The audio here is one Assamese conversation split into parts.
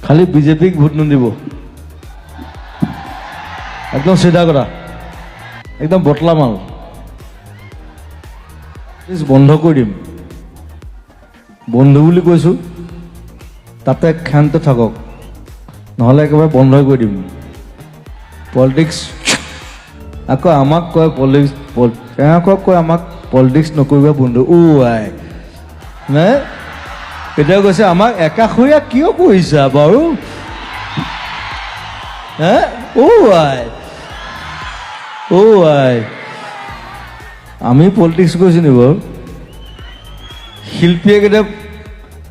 খালি বিজেপিক ভোট নিদিব একদম চিধা কথা একদম বটলা মাল বন্ধ কৰি দিম বন্ধু বুলি কৈছোঁ তাতে ক্ষান্ত থাকক নহ'লে একেবাৰে বন্ধই কৰি দিম পলিটিক্স আকৌ আমাক কয় পলিটিক্স তেওঁলোকক কয় আমাক পলিটিক্স নকৰিবা বন্ধু আই নে এতিয়া কৈছে আমাক একাষৰীয়া কিয় কৰিছা বাৰু হে আই আমি পলিটিক্স কৰিছোঁ নি বাৰু শিল্পীয়ে কেতিয়া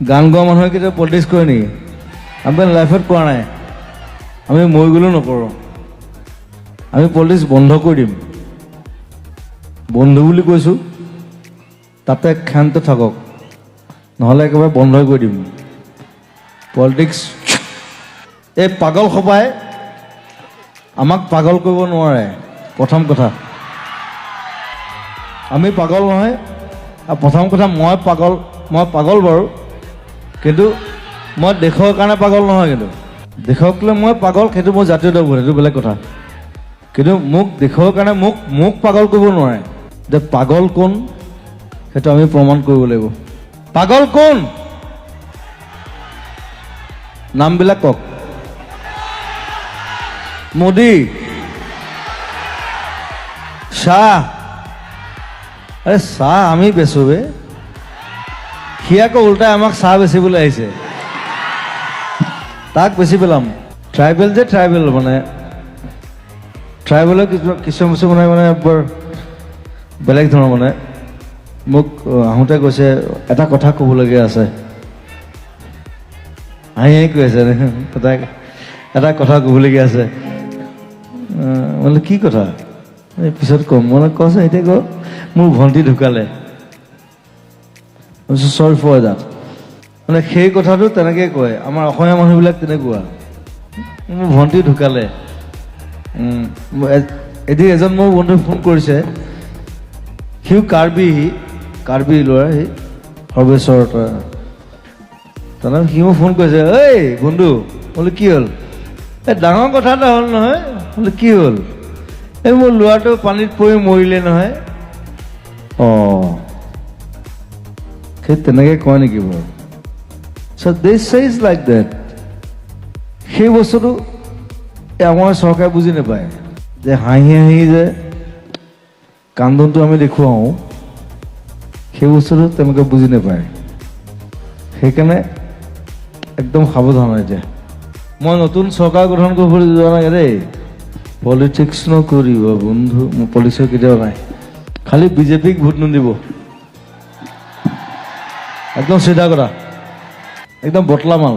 গান গোৱা মানুহে কেতিয়া পলিটিক্স কৰে নেকি আমি লাইফত কৰা নাই আমি মৰি গ'লেও নকৰোঁ আমি পলিটিক্স বন্ধ কৰি দিম বন্ধু বুলি কৈছোঁ তাতে ক্ষান্ত থাকক নহ'লে একেবাৰে বন্ধই কৰি দিম পলিটিক্স এই পাগল সপাই আমাক পাগল কৰিব নোৱাৰে প্ৰথম কথা আমি পাগল নহয় আৰু প্ৰথম কথা মই পাগল বাৰু কিন্তু মই দেশৰ কাৰণে পাগল নহয় কিন্তু দেশক লৈ মই পাগল সেইটো মোৰ জাতীয়তাবোধ সেইটো বেলেগ কথা কিন্তু মোক দেশৰ কাৰণে মোক পাগল কৰিব নোৱাৰে যে পাগল কোন সেইটো আমি প্ৰমাণ কৰিব লাগিব পাগল কোন নামবিলাক কওক মোদী শাহ আৰে চাহ আমি বেচোঁ বে সি আকৌ উল্টাই আমাক চাহ বেচিবলৈ আহিছে তাক বেচি পেলাম ট্ৰাইবেল যে ট্ৰাইবেল মানে ট্ৰাইবেলৰ কিছুমান বস্তু মানে বৰ বেলেগ ধৰণৰ মানে মোক আহোঁতে কৈছে এটা কথা ক'বলগীয়া আছে হাঁহি কৈ আছে এটা কথা ক'বলগীয়া আছে মানে কি কথা পিছত ক'ম মানে কৈছে এতিয়া ক মোৰ ভণ্টি ঢুকালে চৰি ফৰ দেট মানে সেই কথাটো তেনেকৈ কয় আমাৰ অসমীয়া মানুহবিলাক তেনেকুৱা মোৰ ভণ্টি ঢুকালে এদিন এজন মোৰ বন্ধুৱে ফোন কৰিছে সিও কাৰ্বি ল'ৰা সি সৰ্বেশ্বৰ তাৰমানে সি মোক ফোন কৰিছে ঐ বন্ধু বোলে কি হ'ল এই ডাঙৰ কথা এটা হ'ল নহয় বোলে কি হ'ল এই মোৰ ল'ৰাটো পানীত পৰি মৰিলে নহয় সেই তেনেকৈ কয় নেকি বাৰু চ' দিছ চেজ লাইক ডেট সেই বস্তুটো আমাৰ চৰকাৰে বুজি নাপায় যে হাঁহি যে কান্দনটো আমি দেখুৱাওঁ সেই বস্তুটো তেওঁলোকে বুজি নাপায় সেইকাৰণে একদম সাৱধান এতিয়া মই নতুন চৰকাৰ গঠন কৰিবলৈ যোৱা নাই দেই পলিটিক্স নকৰিব বন্ধু মোৰ পলিটিক্স কেতিয়াও নাই খালি বিজেপিক ভোট নিদিব একদম চিধা কথা একদম বটলা মাল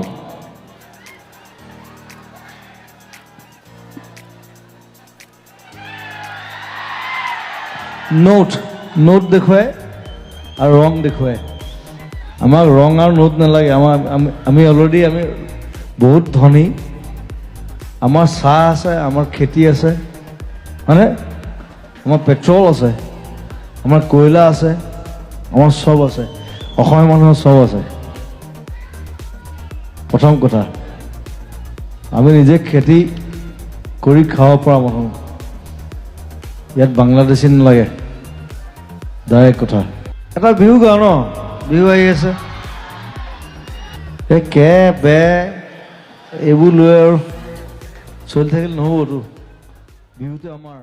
নোট দেখুৱাই আৰু ৰং দেখুৱাই আমাক ৰং আৰু নোট নালাগে আমি অলৰেডি আমি বহুত ধনী আমাৰ চাহ আছে আমাৰ খেতি আছে হয়নে আমাৰ পেট্ৰল আছে আমাৰ কয়লা আছে আমাৰ চব আছে অসমীয়া মানুহৰ চব আছে প্ৰথম কথা আমি নিজে খেতি কৰি খাব পৰা মানুহ ইয়াত বাংলাদেশী নালাগে ডাইৰেক্ট কথা এটা বিহু গাওঁ ন বিহু আহি আছে এই বে এইবোৰ লৈ আৰু চলি থাকিলে নহ'বতো বিহুটো আমাৰ